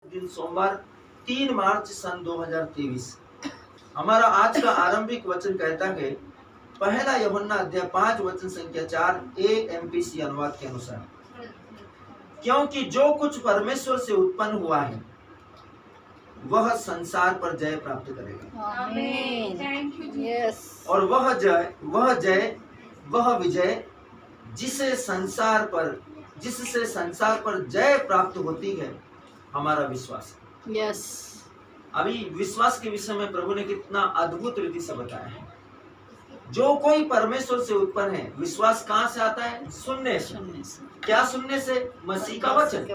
दिन सोमवार 3 मार्च सन 2023। हमारा आज का आरंभिक वचन कहता है पहला यूहन्ना अध्याय 5 वचन संख्या 4 AMPC अनुवाद के अनुसार, क्योंकि जो कुछ परमेश्वर से उत्पन्न हुआ है वह संसार पर जय प्राप्त करेगा। आमीन। Thank you yes. और वह विजय जिससे संसार पर जय प्राप्त होती है हमारा विश्वास है। यस। अभी विश्वास के विषय में प्रभु ने कितना अद्भुत रीति से बताया है। जो कोई परमेश्वर से उत्पन्न है, विश्वास कहाँ से आता है? सुनने से। क्या सुनने से? मसीह का वचन।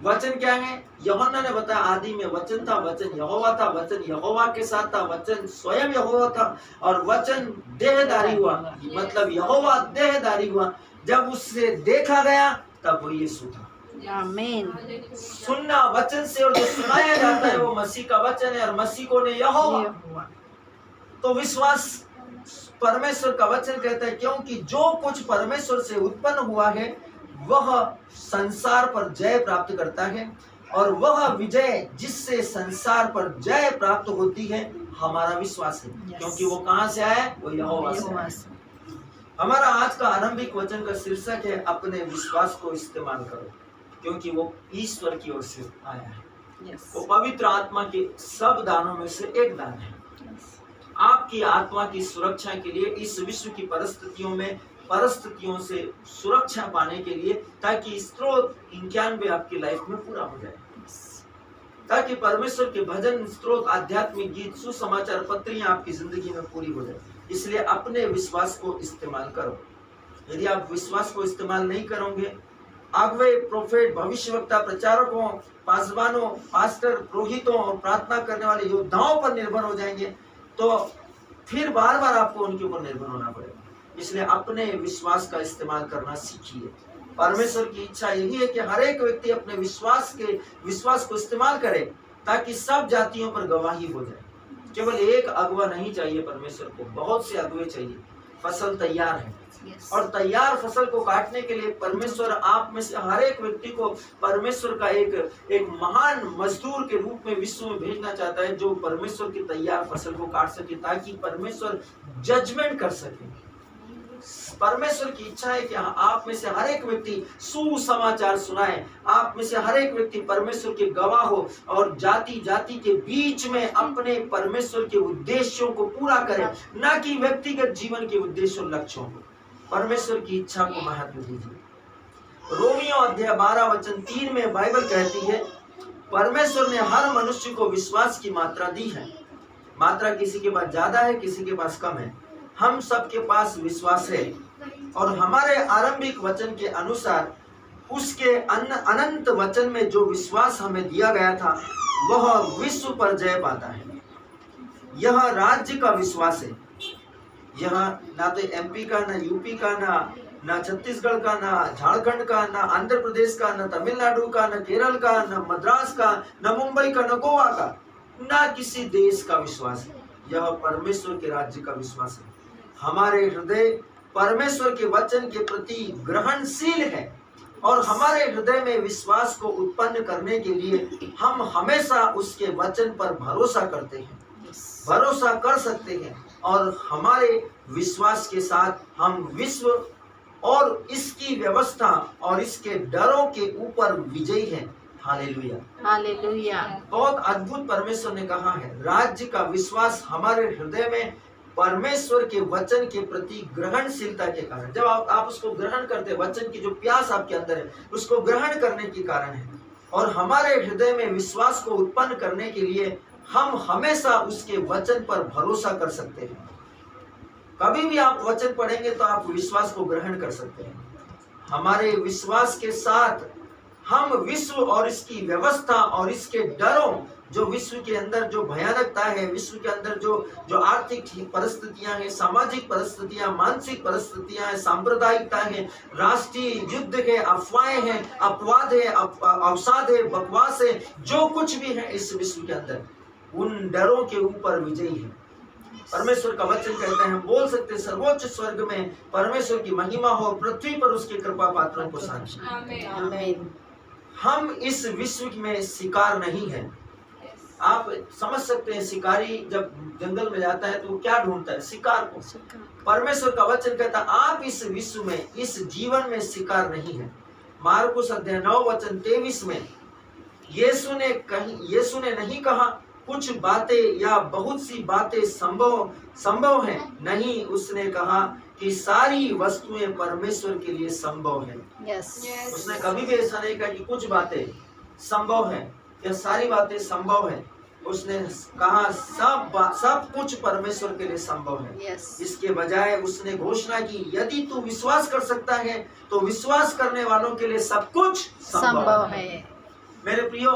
वचन क्या है? यूहन्ना ने बताया आदि में वचन था, वचन यहोवा था, वचन यहोवा के साथ था, वचन स्वयं यहोवा था और वचन देहधारी हुआ, मतलब यहोवा देहधारी हुआ। जब उससे देखा गया तब वो यीशु था। आमीन। सुनना वचन से और जो सुनाया जाता है वो मसीह का वचन है और मसीह को ने यहोवा। तो विश्वास परमेश्वर का वचन कहता है क्योंकि जो कुछ परमेश्वर से उत्पन्न हुआ है वह संसार पर जय प्राप्त करता है और वह विजय जिससे संसार पर जय प्राप्त होती है हमारा विश्वास है। क्योंकि वो कहाँ से आया है? वो यहोवा से आया है। हमारा आज का आरंभिक वचन का शीर्षक है अपने विश्वास को इस्तेमाल करो, क्योंकि वो ईश्वर की ओर से आया है। वो पवित्र आत्मा के सब दानों में से एक दान है। आपकी आत्मा की सुरक्षा के लिए, इस विश्व की परिस्थितियों से सुरक्षा पाने के लिए, ताकि स्त्रोत 91 आपकी लाइफ में पूरा हो जाए, ताकि परमेश्वर के भजन, स्त्रोत, आध्यात्मिक गीत, सुसमाचार पत्रियां आपकी जिंदगी में पूरी हो जाए। इसलिए अपने विश्वास को इस्तेमाल करो। यदि आप विश्वास को इस्तेमाल नहीं करोगे, अगुवे, प्रोफेट, भविष्यवक्ता, प्रचारकों, पासवानों, पास्टर, पुरोहितों और प्रार्थना करने वाले योद्धाओं पर निर्भर हो जाएंगे तो फिर बार बार आपको उनके ऊपर निर्भर होना पड़ेगा। इसलिए अपने विश्वास का इस्तेमाल करना सीखिए। परमेश्वर की इच्छा यही है कि हर एक व्यक्ति अपने विश्वास को इस्तेमाल करे ताकि सब जातियों पर गवाही हो जाए। केवल एक अगुवा नहीं चाहिए परमेश्वर को, बहुत से अगुवे चाहिए। फसल तैयार है और तैयार फसल को काटने के लिए परमेश्वर आप में से हर एक व्यक्ति को परमेश्वर का एक महान मजदूर के रूप में विश्व में भेजना चाहता है, जो परमेश्वर की तैयार फसल को काट सके ताकि परमेश्वर जजमेंट कर सके। परमेश्वर की इच्छा है कि आप में से हर एक व्यक्ति सुसमाचार सुनाए, आप में से हर एक व्यक्ति परमेश्वर के गवाह हो और जाति जाति के बीच में अपने परमेश्वर के उद्देश्यों को पूरा करे, न कि व्यक्तिगत जीवन के उद्देश्य और लक्ष्यों को। परमेश्वर की इच्छा को महत्व दीजिए। रोमियो अध्याय 12 वचन 3 में बाइबल कहती है परमेश्वर ने हर मनुष्य को विश्वास की मात्रा दी है। मात्रा किसी के पास ज्यादा है, किसी के पास कम है। हम सबके पास विश्वास है और हमारे आरंभिक वचन के अनुसार उसके अनंत वचन में जो विश्वास हमें दिया गया था वह विश्व पर जय पाता है। यह राज्य का विश्वास है। यह ना तो MP का, ना UP का, ना छत्तीसगढ़ का, ना झारखंड का, ना आंध्र प्रदेश का, ना तमिलनाडु का, ना केरल का, ना मद्रास का, ना मुंबई का, ना गोवा का, ना किसी देश का विश्वास है। यह परमेश्वर के राज्य का विश्वास है। हमारे हृदय परमेश्वर के वचन के प्रति ग्रहणशील है और हमारे हृदय में विश्वास को उत्पन्न करने के लिए हम हमेशा उसके वचन पर भरोसा करते हैं, भरोसा कर सकते हैं और हमारे विश्वास के साथ हम विश्व और इसकी व्यवस्था और इसके डरों के ऊपर विजयी हैं। Hallelujah, hallelujah. बहुत अद्भुत परमेश्वर ने कहा है। राज्य का विश्वास हमारे हृदय में परमेश्वर के वचन के प्रति ग्रहणशीलता के कारण, जब आप उसको ग्रहण करते, वचन की जो प्यास आपके अंदर है उसको ग्रहण करने के कारण है। और हमारे हृदय में विश्वास को उत्पन्न करने के लिए हम हमेशा उसके वचन पर भरोसा कर सकते हैं। कभी भी आप वचन पढ़ेंगे तो आप विश्वास को ग्रहण कर सकते हैं। हमारे विश्वास के साथ हम विश्व और इसकी व्यवस्था और इसके डरों, जो विश्व के अंदर जो भयानकता है, विश्व के अंदर जो आर्थिक परिस्थितियां हैं, सामाजिक परिस्थितियां, मानसिक परिस्थितियां हैं, सांप्रदायिकता है, राष्ट्रीय युद्ध है, अफवाहें हैं, अपवाद है, अवसाद है, बकवास है, जो कुछ भी है इस विश्व के अंदर, उन डरों के ऊपर विजयी है। परमेश्वर का वचन कहता है, हम बोल सकते सर्वोच्च स्वर्ग में परमेश्वर की महिमा हो, पृथ्वी पर उसके कृपा पात्रों को शांति। आमीन। हम इस विश्व में शिकार नहीं है। आप समझ सकते हैं, शिकारी जब जंगल में जाता है तो वो क्या ढूंढता है? शिकार को। परमेश्वर का वचन कहता है आप इस विश्व में, इस जीवन में शिकार नहीं है। मार्कुस अध्याय 9 वचन 23 में यीशु ने नहीं कहा कुछ बातें या बहुत सी बातें संभव है, नहीं, उसने कहा कि सारी वस्तुएं परमेश्वर के लिए संभव है। उसने कभी भी ऐसा नहीं कहा कि कुछ बातें संभव है या सारी बातें संभव है। उसने कहा सब कुछ परमेश्वर के लिए संभव है। इसके बजाय उसने घोषणा की यदि तू विश्वास कर सकता है तो विश्वास करने वालों के लिए सब कुछ संभव है। मेरे प्रियो,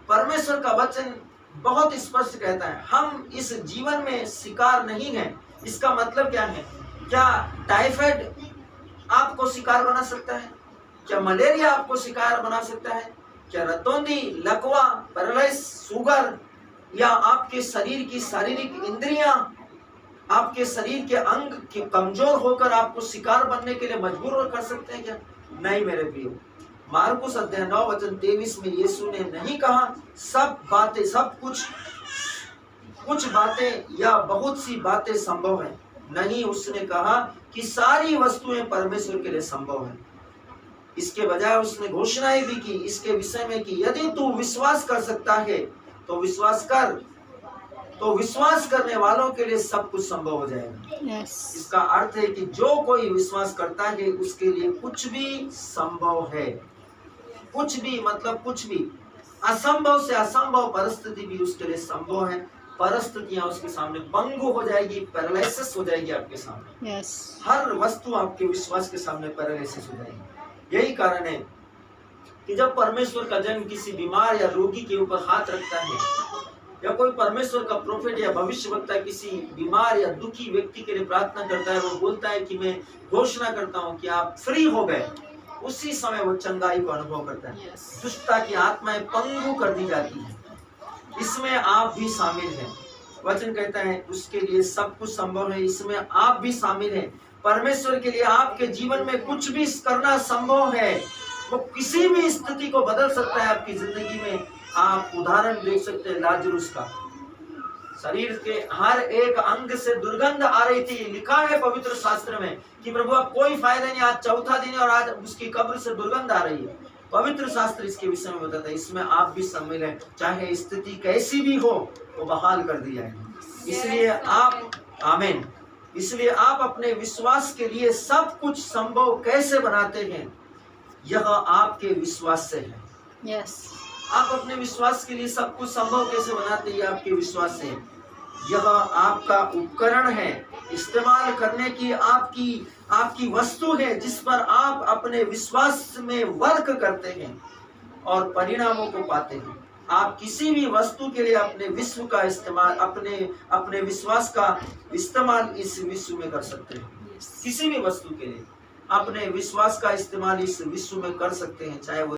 परमेश्वर का वचन बहुत स्पष्ट कहता है हम इस जीवन में शिकार नहीं है। इसका मतलब क्या है? क्या टाइफाइड आपको शिकार बना सकता है? क्या मलेरिया आपको शिकार बना सकता है? क्या रतौंधी, लकवा, पैरालाइज, शुगर या आपके शरीर की शारीरिक इंद्रियां, आपके शरीर के अंग के कमजोर होकर आपको शिकार बनने के लिए मजबूर कर सकते हैं क्या? नहीं मेरे प्रियो। मार्कुस अध्याय 9 वचन 23 में यीशु ने नहीं कहा कुछ बातें या बहुत सी बातें संभव है, नहीं, उसने कहा कि सारी वस्तुएं परमेश्वर के लिए संभव है। इसके बजाय उसने घोषणाएं भी की इसके विषय में कि यदि तू विश्वास कर सकता है तो विश्वास कर, तो विश्वास करने वालों के लिए सब कुछ संभव हो जाएगा। इसका अर्थ है कि जो कोई विश्वास करता है उसके लिए कुछ भी संभव है। कुछ भी मतलब कुछ भी, असंभव से असंभव परिस्थिति भी उसके लिए संभव है। परिस्थितियां उसके सामने पंगु हो जाएगी, पैरालिसिस हो जाएगी आपके सामने। हर वस्तु आपके विश्वास के सामने पैरालिसिस हो जाएगी। यही कारण है कि जब परमेश्वर का जन किसी बीमार या रोगी के ऊपर हाथ रखता है या कोई परमेश्वर का प्रोफेट या भविष्यवक्ता किसी बीमार या दुखी व्यक्ति के लिए प्रार्थना करता है, वो बोलता है कि मैं घोषणा करता हूँ कि आप फ्री हो गए, उसी समय वो चंगाई को अनुभव करता है। दुष्टता की आत्माएं पंगु कर दी जाती है। इसमें आप भी शामिल हैं। वचन कहता है उसके लिए सब कुछ संभव है, इसमें आप भी शामिल हैं। परमेश्वर के लिए आपके जीवन में कुछ भी करना संभव है। वो किसी भी स्थिति को बदल सकता है आपकी जिंदगी में। आप उदाहरण देख सकते हैं लाजरुस का। शरीर के हर एक अंग से दुर्गंध आ रही थी। लिखा है पवित्र शास्त्र में कि प्रभु अब कोई फायदा नहीं, आज चौथा दिन है और आज उसकी कब्र से दुर्गंध आ रही है। पवित्र शास्त्र इसके विषय में बताता है इसमें आप भी शामिल हैं। चाहे स्थिति कैसी भी हो वो बहाल कर दी जाएगी। इसलिए आप आमीन, इसलिए आप अपने विश्वास के लिए सब कुछ संभव कैसे बनाते हैं? यह आपके विश्वास से है। आप अपने विश्वास के लिए सब कुछ संभव कैसे बनाते हैं? आपके विश्वास से। यह आपका उपकरण है, इस्तेमाल करने की आपकी वस्तु है जिस पर आप अपने विश्वास में वर्क करते हैं और परिणामों को पाते हैं। आप किसी भी वस्तु के लिए अपने विश्व का इस्तेमाल, अपने विश्वास का इस्तेमाल इस विश्व में कर सकते हैं। किसी भी वस्तु के लिए अपने विश्वास का इस्तेमाल इस विश्व में कर सकते हैं, चाहे वो